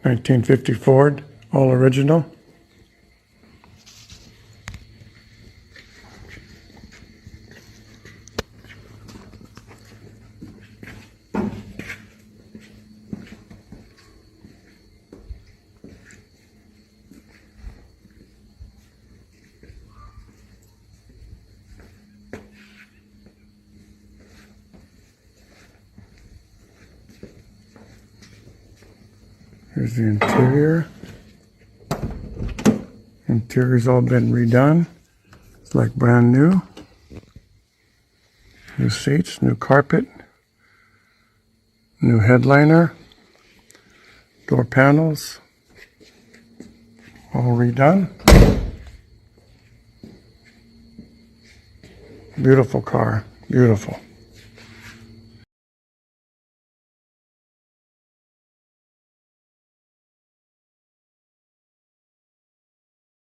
1950 Ford, all original. Here's the interior. Interior's all been redone. It's like brand new. New seats, new carpet, new headliner, door panels, all redone. Beautiful car, beautiful.